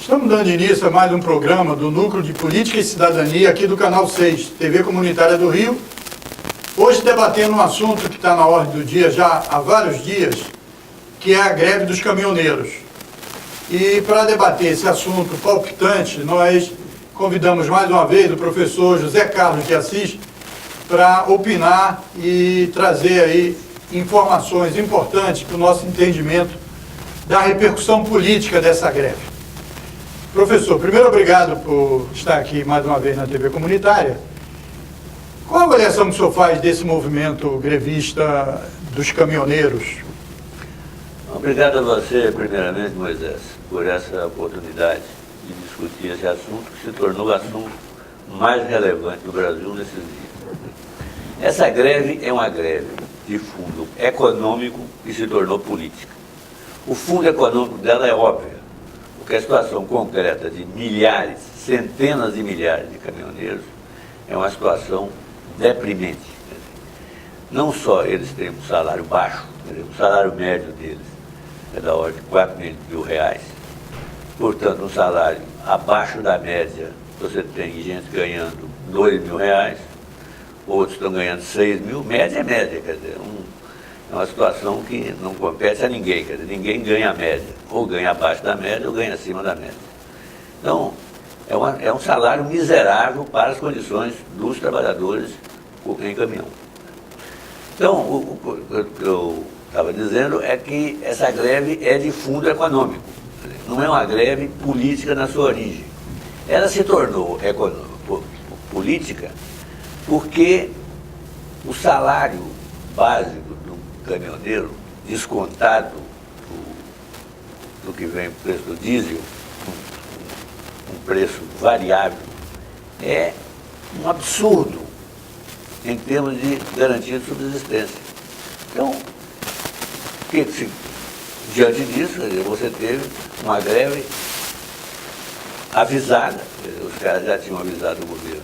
Estamos dando início a mais um programa do Núcleo de Política e Cidadania aqui do Canal 6, TV Comunitária do Rio. Hoje debatendo um assunto que está na ordem do dia já há vários dias, que é a greve dos caminhoneiros. E para debater esse assunto palpitante, nós convidamos mais uma vez o professor José Carlos de Assis para opinar e trazer aí informações importantes para o nosso entendimento da repercussão política dessa greve. Professor, primeiro obrigado por estar aqui mais uma vez na TV Comunitária. Qual a avaliação que o senhor faz desse movimento grevista dos caminhoneiros? Obrigado a você, primeiramente, Moisés, por essa oportunidade de discutir esse assunto que se tornou o assunto mais relevante do Brasil nesses dias. Essa greve é uma greve de fundo econômico que se tornou política. O fundo econômico dela é óbvio, porque a situação concreta de milhares, centenas de milhares de caminhoneiros é uma situação deprimente. Não só eles têm um salário baixo, o salário médio deles é da ordem de 4 mil reais, portanto um salário abaixo da média. Você tem gente ganhando 2 mil reais, outros estão ganhando 6 mil, média é média, quer dizer, é uma situação que não compete a ninguém, quer dizer, ninguém ganha a média, ou ganha abaixo da média ou ganha acima da média. Então, é um salário miserável para as condições dos trabalhadores em caminhão. Então, o que eu estava dizendo é que essa greve é de fundo econômico, não é uma greve política na sua origem. Ela se tornou política porque o salário básico do caminhoneiro, descontado do que vem o preço do diesel, um preço variável, é um absurdo em termos de garantia de subsistência. Então, diante disso, você teve uma greve avisada, os caras já tinham avisado o governo,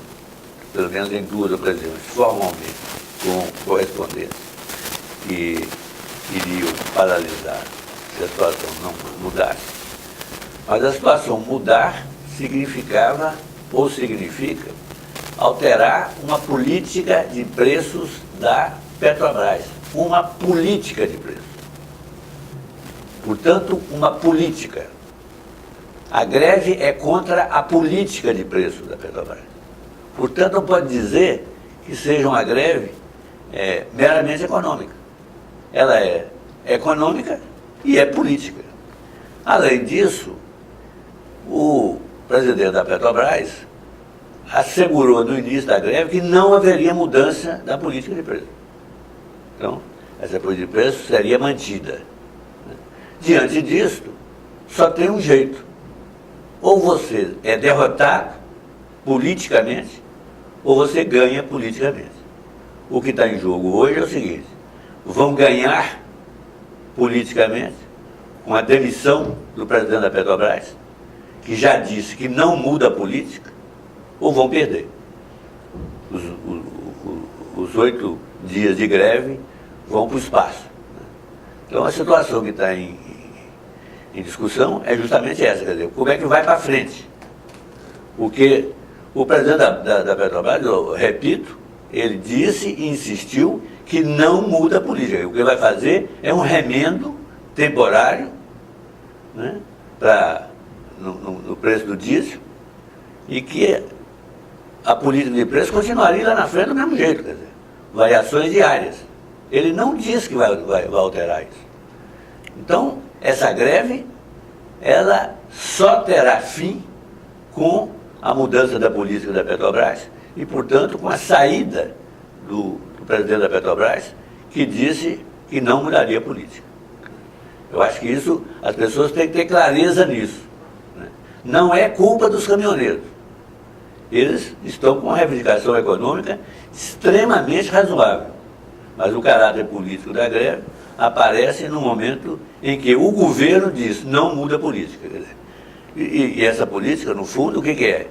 pelo menos em 2 ocasiões, formalmente, com correspondência, que iriam paralisar se a situação não mudasse. Mas a situação mudar significava, ou significa, alterar uma política de preços da Petrobras. Uma política de preços. Portanto, uma política. A greve é contra a política de preços da Petrobras. Portanto, não pode dizer que seja uma greve meramente econômica. Ela é econômica e é política. Além disso, o presidente da Petrobras assegurou no início da greve que não haveria mudança da política de preço. Então, essa política de preço seria mantida. Diante disso, só tem um jeito. Ou você é derrotado politicamente, ou você ganha politicamente. O que está em jogo hoje é o seguinte: vão ganhar politicamente com a demissão do presidente da Petrobras, que já disse que não muda a política, ou vão perder. Os 8 dias de greve vão para o espaço. Então a situação que está em discussão é justamente essa, quer dizer, como é que vai para frente? Porque o presidente da Petrobras, eu repito, ele disse e insistiu que não muda a política. O que ele vai fazer é um remendo temporário, né, no preço do diesel, e que a política de preço continuaria lá na frente do mesmo jeito, quer dizer, variações diárias. Ele não disse que vai alterar isso. Então, essa greve, ela só terá fim com a mudança da política da Petrobras e, portanto, com a saída do presidente da Petrobras, que disse que não mudaria a política. Eu acho que isso, as pessoas têm que ter clareza nisso, né? Não é culpa dos caminhoneiros. Eles estão com uma reivindicação econômica extremamente razoável, mas o caráter político da greve aparece no momento em que o governo diz não muda a política. Quer dizer, e essa política, no fundo, o que é?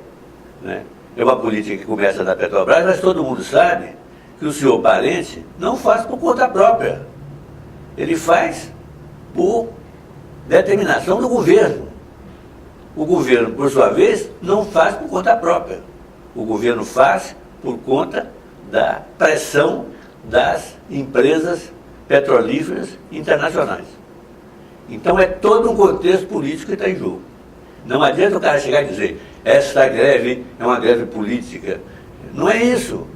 Né? É uma política que começa na Petrobras, mas todo mundo sabe que o senhor Parente não faz por conta própria. Ele faz por determinação do governo. O governo, por sua vez, não faz por conta própria. O governo faz por conta da pressão das empresas petrolíferas internacionais. Então é todo um contexto político que está em jogo. Não adianta o cara chegar e dizer, esta greve é uma greve política. Não é isso.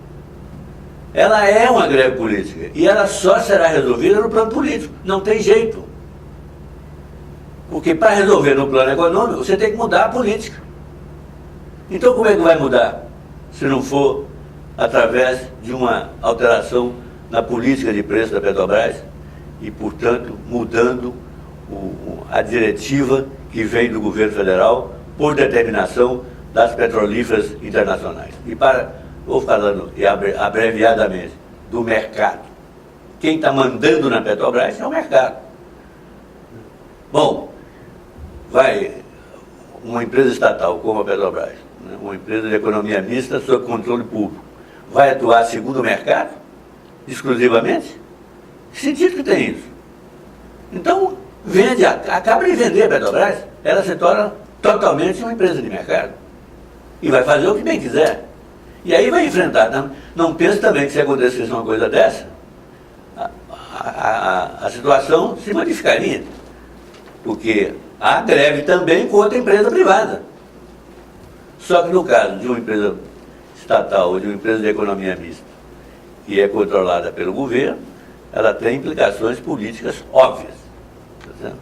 Ela é uma greve política e ela só será resolvida no plano político. Não tem jeito. Porque para resolver no plano econômico, você tem que mudar a política. Então como é que vai mudar? Se não for através de uma alteração na política de preço da Petrobras e, portanto, mudando a diretiva que vem do governo federal por determinação das petrolíferas internacionais. E vou falando abreviadamente, do mercado. Quem está mandando na Petrobras é o mercado. Bom, vai uma empresa estatal como a Petrobras, né, uma empresa de economia mista sob controle público, vai atuar segundo o mercado, exclusivamente? Que sentido que tem isso? Então, acaba de vender a Petrobras, ela se torna totalmente uma empresa de mercado. E vai fazer o que bem quiser. E aí vai enfrentar. Não pense também que se acontecesse uma coisa dessa, a situação se modificaria. Porque há greve também contra a empresa privada. Só que no caso de uma empresa estatal ou de uma empresa de economia mista, que é controlada pelo governo, ela tem implicações políticas óbvias. Tá certo?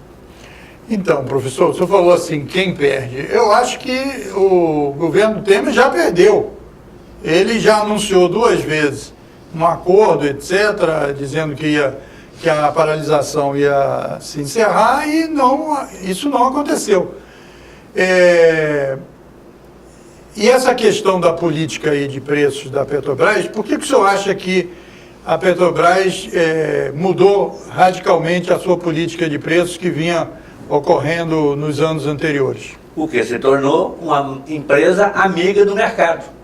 Então, professor, o senhor falou assim, quem perde? Eu acho que o governo Temer já perdeu. Ele já anunciou 2 vezes um acordo, etc., dizendo que a paralisação ia se encerrar e isso não aconteceu. E essa questão da política aí de preços da Petrobras, por que o senhor acha que a Petrobras mudou radicalmente a sua política de preços que vinha ocorrendo nos anos anteriores? Porque se tornou uma empresa amiga do mercado.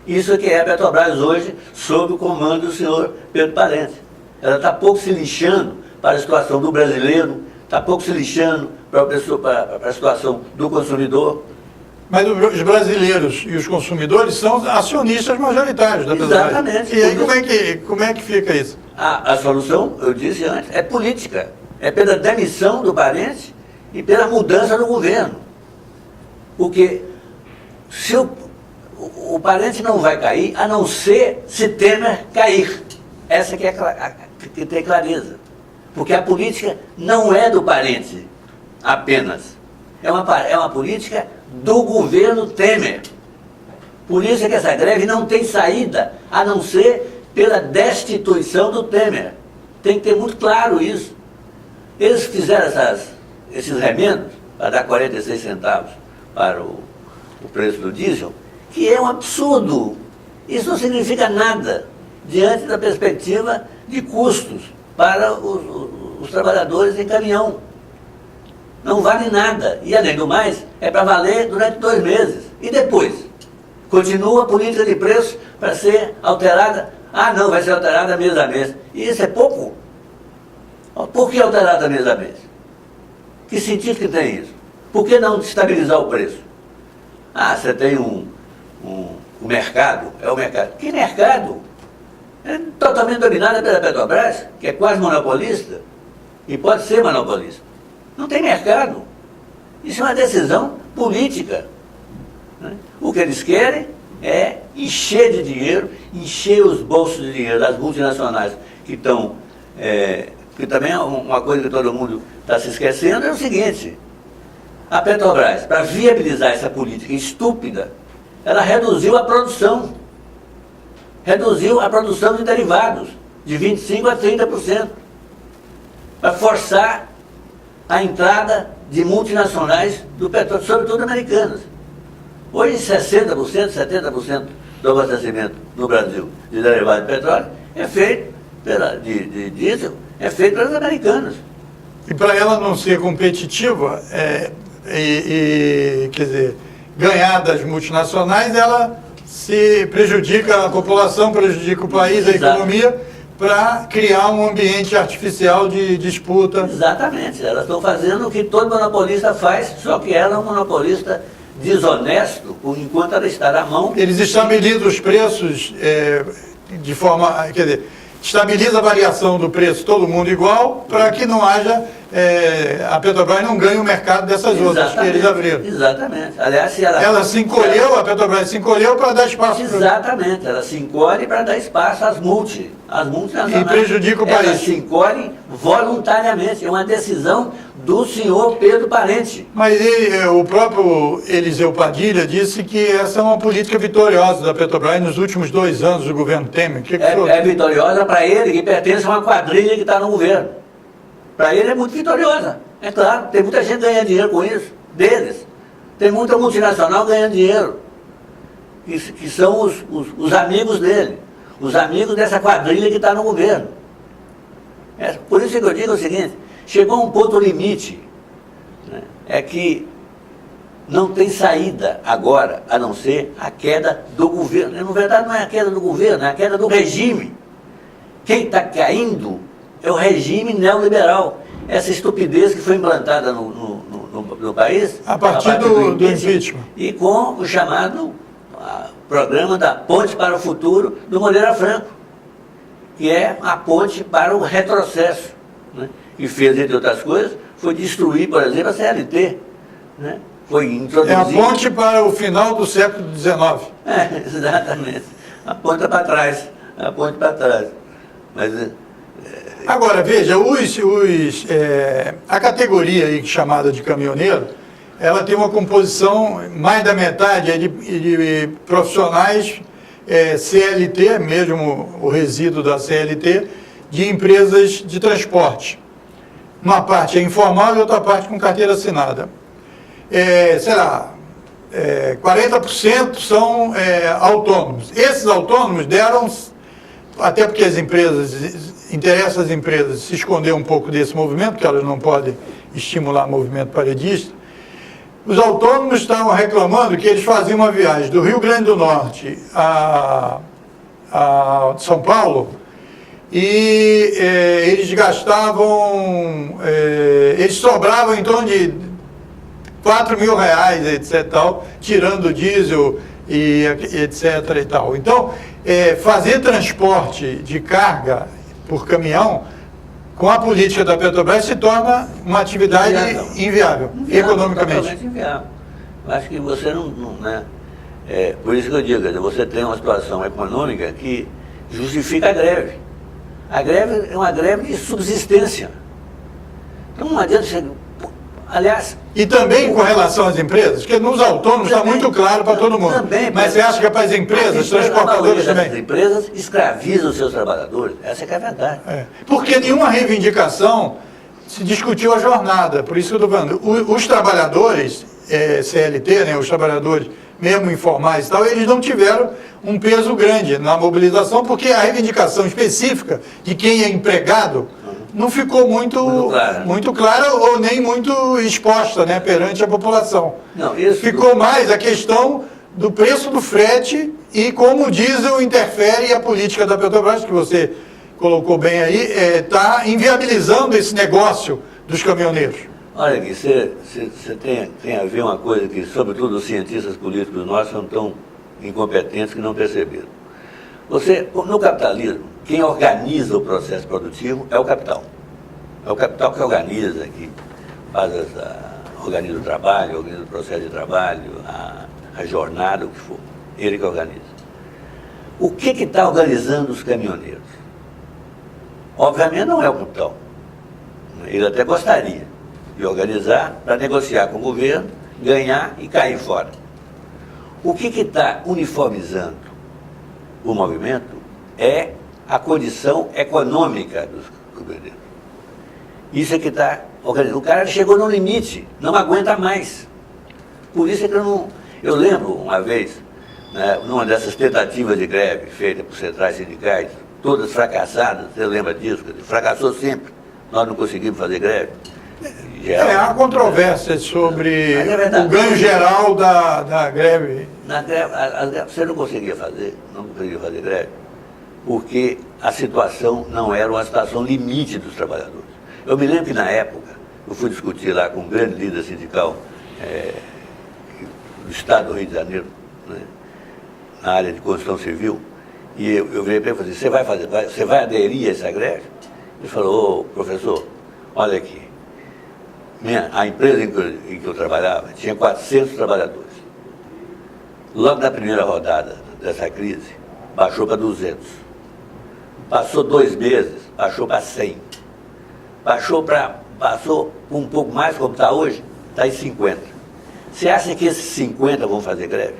Isso que é a Petrobras hoje, sob o comando do senhor Pedro Parente. Ela está pouco se lixando para a situação do brasileiro, está pouco se lixando para a situação do consumidor. Mas os brasileiros e os consumidores são acionistas majoritários da Petrobras. Exatamente. E aí como é que fica isso? A solução, eu disse antes, é política. É pela demissão do Parente e pela mudança do governo. Porque se o Parente não vai cair, a não ser se Temer cair. Essa que é que tem clareza. Porque a política não é do Parente apenas. É uma política do governo Temer. Por isso é que essa greve não tem saída, a não ser pela destituição do Temer. Tem que ter muito claro isso. Eles fizeram esses remendos para dar 46 centavos para o preço do diesel, que é um absurdo. Isso não significa nada diante da perspectiva de custos para os trabalhadores em caminhão. Não vale nada. E, além do mais, é para valer durante 2 meses. E depois? Continua a política de preços para ser alterada. Ah, não, vai ser alterada mês a mês. E isso é pouco. Por que alterada mês a mês? Que sentido que tem isso? Por que não estabilizar o preço? Ah, você tem um mercado. É o mercado. Que mercado? É totalmente dominada pela Petrobras, que é quase monopolista. E pode ser monopolista. Não tem mercado. Isso é uma decisão política. Né? O que eles querem é encher de dinheiro, encher os bolsos de dinheiro das multinacionais que estão... que também é uma coisa que todo mundo está se esquecendo, é o seguinte: a Petrobras, para viabilizar essa política estúpida, ela reduziu a produção. Reduziu a produção de derivados de 25% a 30%. Para forçar a entrada de multinacionais do petróleo, sobretudo americanas. Hoje 60%, 70% do abastecimento no Brasil de derivados de petróleo é feito de diesel, é feito pelas americanas. E para ela não ser competitiva, quer dizer, ganhar das multinacionais, ela se prejudica a população, prejudica o país, a economia, para criar um ambiente artificial de disputa. Exatamente, elas estão fazendo o que todo monopolista faz, só que ela é um monopolista desonesto, enquanto ela está na mão. Eles estabilizam os preços de forma, quer dizer, estabiliza a variação do preço todo mundo igual, para que não haja, a Petrobras não ganhe o mercado dessas outras que eles abriram. Exatamente. Aliás, se ela se encolheu, a Petrobras se encolheu para dar espaço. Exatamente, ela se encolhe para dar espaço às multinacionais. E prejudica o país. Ela se encolhe voluntariamente, é uma decisão do senhor Pedro Parente. Mas o próprio Eliseu Padilha disse que essa é uma política vitoriosa da Petrobras nos últimos 2 anos do governo Temer. É vitoriosa para ele, que pertence a uma quadrilha que está no governo. Para ele é muito vitoriosa. É claro, tem muita gente ganhando dinheiro com isso, deles. Tem muita multinacional ganhando dinheiro, que são os amigos dele, os amigos dessa quadrilha que está no governo. Por isso que eu digo o seguinte, chegou um ponto limite, né, é que não tem saída agora, a não ser a queda do governo. Na verdade não é a queda do governo, é a queda do regime. Quem está caindo é o regime neoliberal. Essa estupidez que foi implantada no país... A partir do impeachment. E com o chamado programa da Ponte para o Futuro do Moreira Franco, que é a ponte para o retrocesso, né? Que fez, entre outras coisas, foi destruir, por exemplo, a CLT. Né? Foi introduzir... É a ponte para o final do século XIX. Exatamente. A ponta para trás. A ponte para trás. Mas... Agora, veja, a categoria aí chamada de caminhoneiro, ela tem uma composição, mais da metade é de profissionais CLT, mesmo o resíduo da CLT, de empresas de transporte. Uma parte é informal e outra parte com carteira assinada. 40% são autônomos. Esses autônomos deram, até porque as empresas... Interessa às empresas se esconder um pouco desse movimento, porque elas não podem estimular movimento paredista. Os autônomos estavam reclamando que eles faziam uma viagem do Rio Grande do Norte a São Paulo e eles gastavam, eles sobravam em torno de R$4.000, etc. Tal, tirando o diesel e etc. E tal. Então, fazer transporte de carga por caminhão, com a política da Petrobras, se torna uma atividade inviável economicamente. Totalmente inviável. Acho que você não né? Por isso que eu digo, você tem uma situação econômica que justifica a greve. A greve é uma greve de subsistência. Então não adianta você... Aliás... E também com relação às empresas, porque nos autônomos está muito claro para todo mundo. Também, mas você acha que é para as empresas, transportadoras também? As empresas escravizam os seus trabalhadores, essa é a verdade. Porque nenhuma reivindicação se discutiu a jornada, por isso que eu estou falando. Os trabalhadores, CLT, né, os trabalhadores mesmo informais e tal, eles não tiveram um peso grande na mobilização, porque a reivindicação específica de quem é empregado não ficou muito clara ou nem muito exposta, né, perante a população. Não, isso... Ficou mais a questão do preço do frete e como o diesel interfere a política da Petrobras, que você colocou bem aí, está inviabilizando esse negócio dos caminhoneiros. Olha aqui, você tem a ver uma coisa que, sobretudo, os cientistas políticos nossos são tão incompetentes que não perceberam. No capitalismo, quem organiza o processo produtivo é o capital. É o capital que organiza, que organiza o trabalho, organiza o processo de trabalho, a jornada, o que for. Ele que organiza. O que está organizando os caminhoneiros? Obviamente não é o capital. Ele até gostaria de organizar para negociar com o governo, ganhar e cair fora. O que está uniformizando o movimento é a condição econômica dos caminhoneiros. Isso é que está organizando. O cara chegou no limite, não aguenta mais. Por isso é que eu lembro uma vez, né, numa dessas tentativas de greve feitas por centrais sindicais, todas fracassadas, você lembra disso? Fracassou sempre, nós não conseguimos fazer greve. Há controvérsias sobre o ganho geral da greve. Na greve, você não conseguia fazer greve, porque a situação não era uma situação limite dos trabalhadores. Eu me lembro que na época, eu fui discutir lá com um grande líder sindical do Estado do Rio de Janeiro, né, na área de construção civil, e eu virei para ele e falei, você vai aderir a essa greve? Ele falou, ô, professor, olha aqui, a empresa em que eu trabalhava tinha 400 trabalhadores. Logo na primeira rodada dessa crise, baixou para 200. Passou 2 meses, baixou para 100. Passou um pouco mais, como está hoje, está em 50. Você acha que esses 50 vão fazer greve?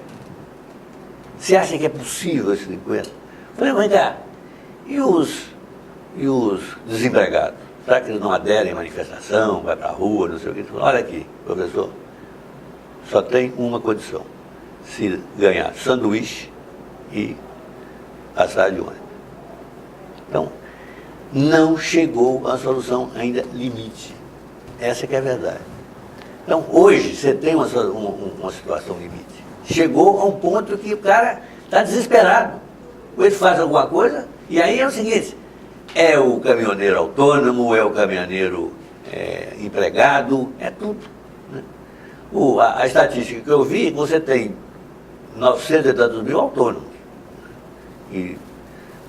Você acha que é possível esses 50? Falei, vem cá, e os desempregados? Será que eles não aderem à manifestação, vai para a rua, não sei o quê? Falei, olha aqui, professor, só tem uma condição, se ganhar sanduíche e passagem de ônibus. Então, não chegou a solução ainda limite. Essa que é a verdade. Então, hoje, você tem uma situação limite. Chegou a um ponto que o cara está desesperado. Ou ele faz alguma coisa, e aí é o seguinte, é o caminhoneiro autônomo, é o caminhoneiro empregado, é tudo. Né? A estatística que eu vi, você tem 900 e tantos mil autônomos. E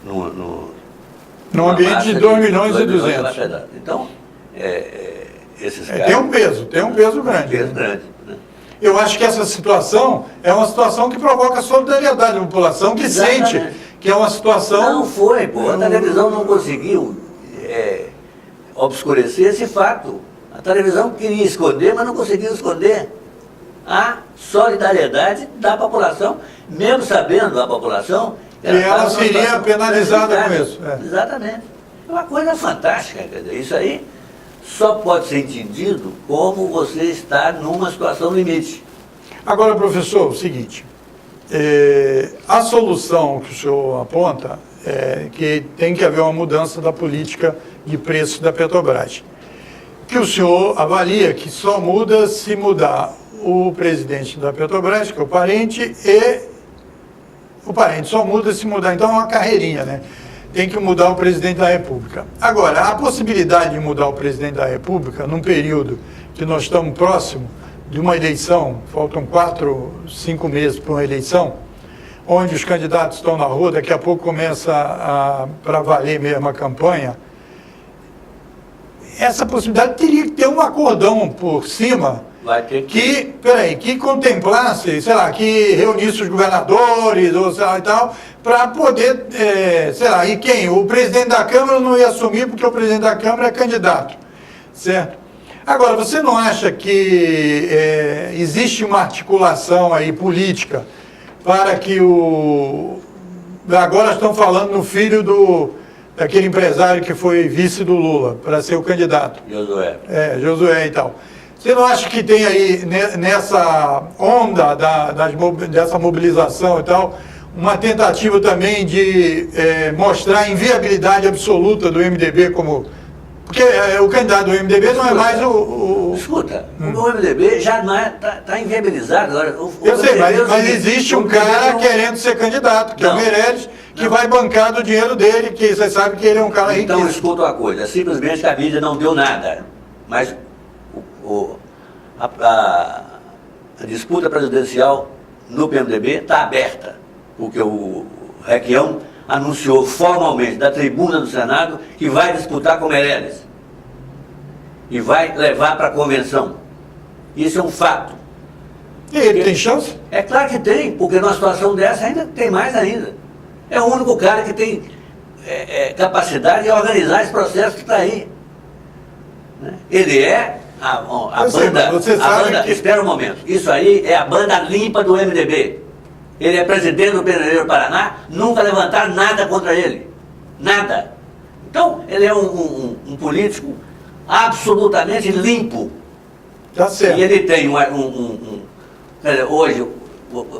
num ambiente de 2 milhões e 200. Então, esses caras... Tem um peso grande. Peso grande, né? Eu acho que essa situação é uma situação que provoca solidariedade da população, que Exatamente. sente que é uma situação... Não foi, pô. A televisão não conseguiu obscurecer esse fato. A televisão queria esconder, mas não conseguiu esconder a solidariedade da população, mesmo sabendo a população... E ela seria penalizada com isso. Exatamente. É uma coisa fantástica, quer dizer, isso aí só pode ser entendido como você está numa situação limite. Agora, professor, o seguinte, a solução que o senhor aponta é que tem que haver uma mudança da política de preço da Petrobras. Que o senhor avalia que só muda se mudar o presidente da Petrobras, que é o parente, e o parente só muda se mudar, então é uma carreirinha, né? Tem que mudar o presidente da República. Agora, a possibilidade de mudar o presidente da República num período que nós estamos próximo de uma eleição, faltam 4, 5 meses para uma eleição, onde os candidatos estão na rua, daqui a pouco começa para valer mesmo a campanha, essa possibilidade teria que ter um acordão por cima que contemplasse, sei lá, que reunisse os governadores, ou sei lá e tal, para poder, sei lá, e quem? O presidente da Câmara não ia assumir porque o presidente da Câmara é candidato, certo? Agora, você não acha que existe uma articulação aí política para que agora estão falando no filho daquele empresário que foi vice do Lula, para ser o candidato. Josué. Josué e tal. Você não acha que tem aí, nessa onda dessa mobilização e tal, uma tentativa também de mostrar a inviabilidade absoluta do MDB como... Porque o candidato do MDB não é mais Escuta, o MDB já não está inviabilizado. Agora, eu sei, mas existe um cara querendo ser candidato, que é o Meirelles, que vai bancar do dinheiro dele, que você sabe que ele é um cara rico. Então, escuta uma coisa, simplesmente que a mídia não deu nada, mas a disputa presidencial no PMDB está aberta, porque o Requião anunciou formalmente da tribuna do Senado que vai disputar com Meirelles e vai levar para a convenção. Isso é um fato. E ele tem chance? É claro que tem, porque numa situação dessa ainda tem mais ainda. É o único cara que tem capacidade de organizar esse processo que está aí. Né? Ele é a banda, espera um momento, isso aí é a banda limpa do MDB. Ele é presidente do PMDB do Paraná, nunca levantaram nada contra ele. Nada. Então, ele é um político absolutamente limpo. Tá certo. E ele tem hoje,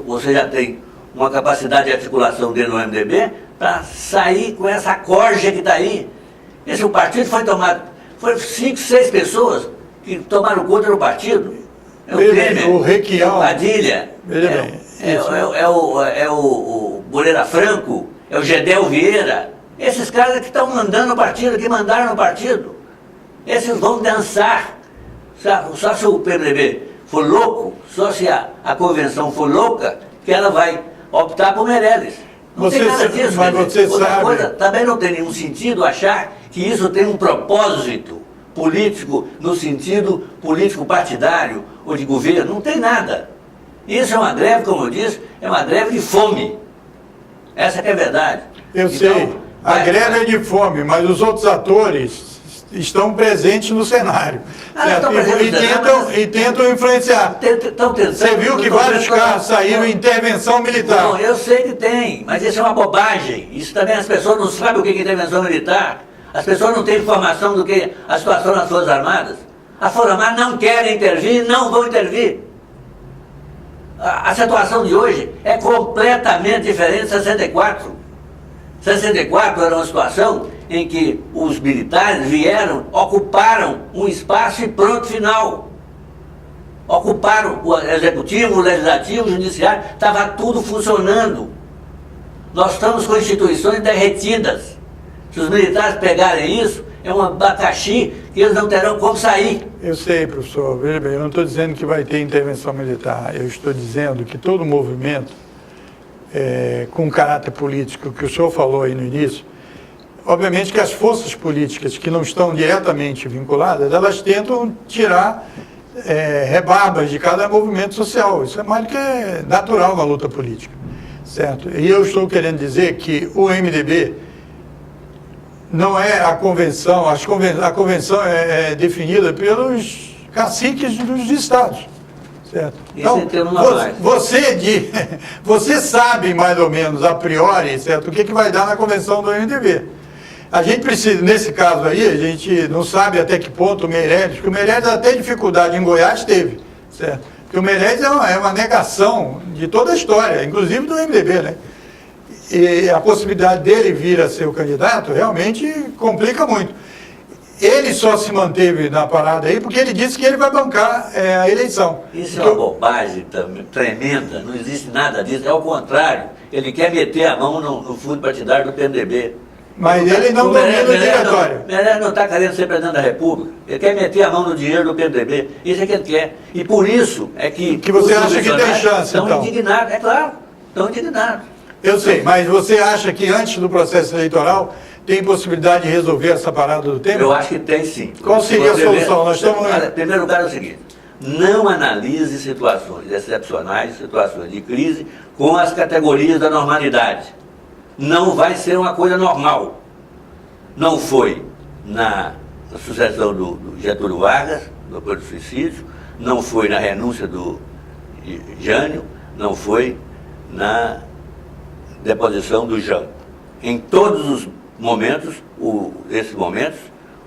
você já tem uma capacidade de articulação dele no MDB para sair com essa corja que está aí. Esse partido foi tomado, foi 5, 6 pessoas que tomaram conta do partido. É o Temer, o Requião, o Padilha, é o Moreira Franco, é o Gedel Vieira, Esses caras que estão mandando no partido, que mandaram no partido, esses vão dançar. Só se o PMDB for louco, só se a convenção for louca, que ela vai optar por Meirelles. Não tem nada disso. Mas você outra sabe... coisa, também não tem nenhum sentido achar que isso tem um propósito político, no sentido político partidário ou de governo. Não tem nada. Isso é uma greve, como eu disse, é uma greve de fome. Essa que é a verdade. Eu sei, a greve é de fome, mas os outros atores estão presentes no cenário. Estão presentes no cenário, e tentam influenciar. Você viu que vários carros saíram em intervenção militar. Não, eu sei que tem, mas isso é uma bobagem. Isso também as pessoas não sabem o que é intervenção militar. As pessoas não têm informação do que a situação nas Forças Armadas. As Forças Armadas não querem intervir, não vão intervir. A situação de hoje é completamente diferente de 64. 64 era uma situação em que os militares vieram, ocuparam um espaço e pronto, final. Ocuparam o executivo, o legislativo, o judiciário, estava tudo funcionando. Nós estamos com instituições derretidas. Se os militares pegarem isso, é um abacaxi que eles não terão como sair. Eu sei, professor, veja bem, eu não estou dizendo que vai ter intervenção militar, eu estou dizendo que todo movimento com caráter político, que o senhor falou aí no início, obviamente que as forças políticas que não estão diretamente vinculadas, elas tentam tirar rebarbas de cada movimento social. Isso é mais do que natural na luta política, certo? E eu estou querendo dizer que o MDB não é a convenção, a convenção é definida pelos caciques dos estados, certo? Então, você sabe mais ou menos a priori, certo, o que vai dar na convenção do MDB. A gente precisa, nesse caso aí, a gente não sabe até que ponto o Meirelles, porque o Meirelles até dificuldade em Goiás teve, certo? Porque o Meirelles é uma negação de toda a história, inclusive do MDB, né? E a possibilidade dele vir a ser o candidato realmente complica muito. Ele só se manteve na parada aí porque ele disse que ele vai bancar a eleição. Isso é uma bobagem tremenda, não existe nada disso, é ao contrário, ele quer meter a mão no fundo partidário do PMDB. Mas ele não domina o diretório. Meirelles não está querendo ser presidente da República, ele quer meter a mão no dinheiro do PMDB, isso é que ele quer. E por isso é que você acha que tem chance, estão então? Indignados, é claro, estão indignados. Eu sei, mas você acha que antes do processo eleitoral tem possibilidade de resolver essa parada do tema? Eu acho que tem sim. Qual seria a solução? Nós estamos... Olha, em primeiro lugar é o seguinte, não analise situações excepcionais, situações de crise, com as categorias da normalidade. Não vai ser uma coisa normal. Não foi na sucessão do Getúlio Vargas, depois do suicídio, não foi na renúncia do Jânio, não foi na deposição do Jango. Em todos os momentos, esses momentos,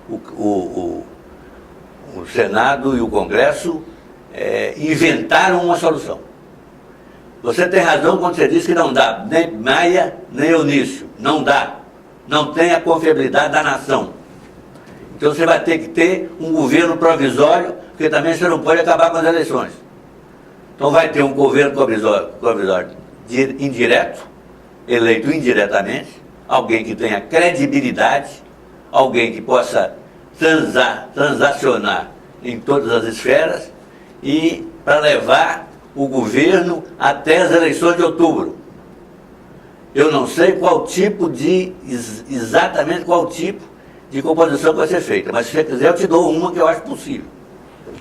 o Senado e o Congresso inventaram uma solução. Você tem razão quando você diz que não dá, nem Maia, nem Eunício, não dá. Não tem a confiabilidade da nação. Então você vai ter que ter um governo provisório, porque também você não pode acabar com as eleições. Então vai ter um governo provisório indireto, eleito indiretamente, alguém que tenha credibilidade, alguém que possa transacionar em todas as esferas e para levar o governo até as eleições de outubro. Eu não sei exatamente qual tipo de composição vai ser feita, mas se você quiser eu te dou uma que eu acho possível.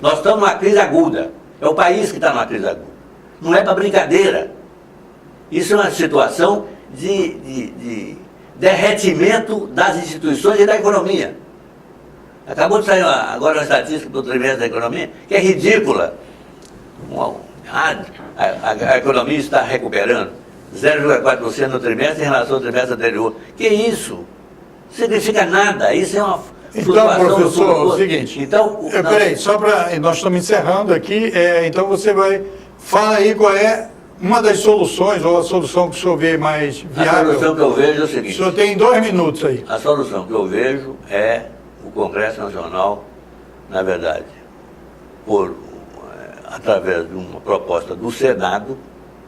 Nós estamos numa crise aguda, é o país que está numa crise aguda. Não é para brincadeira. Isso é uma situação de derretimento das instituições e da economia. Acabou de sair agora uma estatística do trimestre da economia, que é ridícula. A economia está recuperando 0,4% no trimestre em relação ao trimestre anterior. Que isso? Significa nada. Isso é uma flutuação. Então, professor, é o seguinte. Então, peraí, nós estamos encerrando aqui. Então você fala aí qual é uma das soluções, ou a solução que o senhor vê mais viável. A solução que eu vejo é o seguinte. O senhor tem 2 minutos aí. A solução que eu vejo é o Congresso Nacional, na verdade, através de uma proposta do Senado,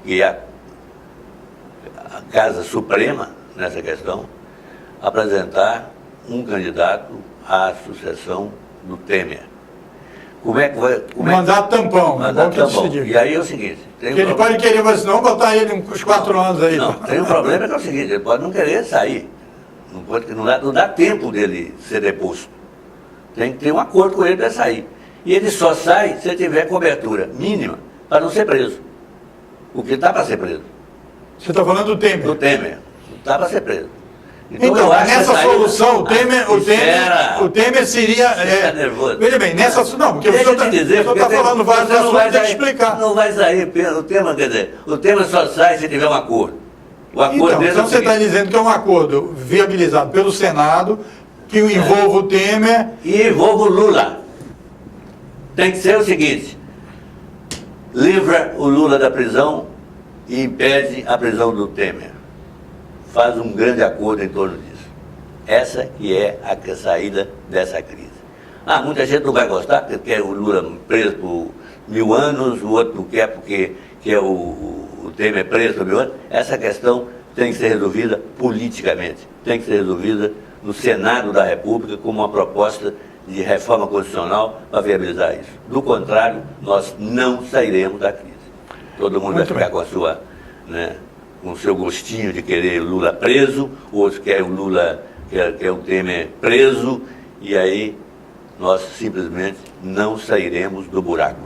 que é a Casa Suprema nessa questão, apresentar um candidato à sucessão do Temer. Como é que vai... Mandato tampão, Mandato bom que tampão. decidir. E aí é o seguinte... Porque ele pode querer, mas não botar ele com os 4 anos aí. Não, tem um problema que é o seguinte, ele pode não querer sair. Não dá tempo dele ser deposto. Tem que ter um acordo com ele para sair. E ele só sai se tiver cobertura mínima para não ser preso. Porque está para ser preso. Você está falando do Temer? Do Temer. Está para ser preso. Então, eu acho nessa que solução, o Temer seria... Está nervoso. Veja bem, nessa... Não, porque o senhor está falando vários assuntos, tem que explicar. Não vai sair o Temer, quer dizer, o Temer só sai se tiver um acordo. O acordo Então você está dizendo que é um acordo viabilizado pelo Senado, que envolve o Temer... E envolve o Lula. Tem que ser o seguinte, livra o Lula da prisão e impede a prisão do Temer. Faz um grande acordo em torno disso. Essa que é a saída dessa crise. Muita gente não vai gostar, porque quer o Lula preso por 1000 anos, o outro não quer porque quer o Temer preso por 1000 anos. Essa questão tem que ser resolvida politicamente. Tem que ser resolvida no Senado da República como uma proposta de reforma constitucional para viabilizar isso. Do contrário, nós não sairemos da crise. Todo mundo vai ficar com a sua... com o seu gostinho de querer o Lula preso, outros querem o Lula, quer o Temer preso, e aí nós simplesmente não sairemos do buraco.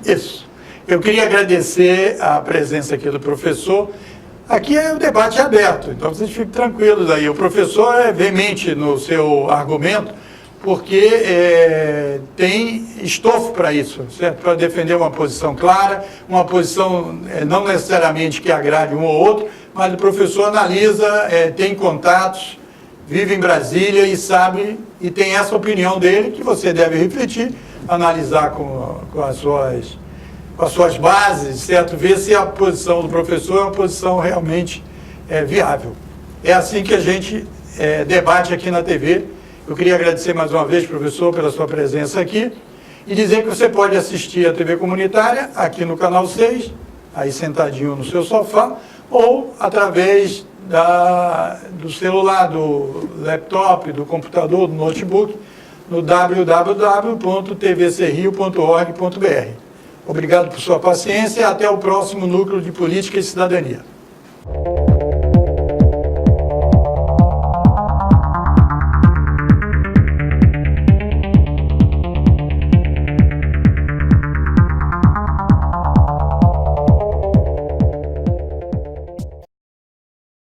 Isso. Eu queria agradecer a presença aqui do professor. Aqui é o debate aberto, então vocês fiquem tranquilos aí. O professor é veemente no seu argumento, porque tem estofo para isso, certo? Para defender uma posição clara, uma posição não necessariamente que agrade um ou outro, mas o professor analisa, tem contatos, vive em Brasília e sabe, e tem essa opinião dele que você deve refletir, analisar com as suas bases, certo? Ver se a posição do professor é uma posição realmente viável. É assim que a gente debate aqui na TV. Eu queria agradecer mais uma vez, professor, pela sua presença aqui e dizer que você pode assistir a TV Comunitária aqui no Canal 6, aí sentadinho no seu sofá, ou através do celular, do laptop, do computador, do notebook, no www.tvcrio.org.br. Obrigado por sua paciência e até o próximo Núcleo de Política e Cidadania.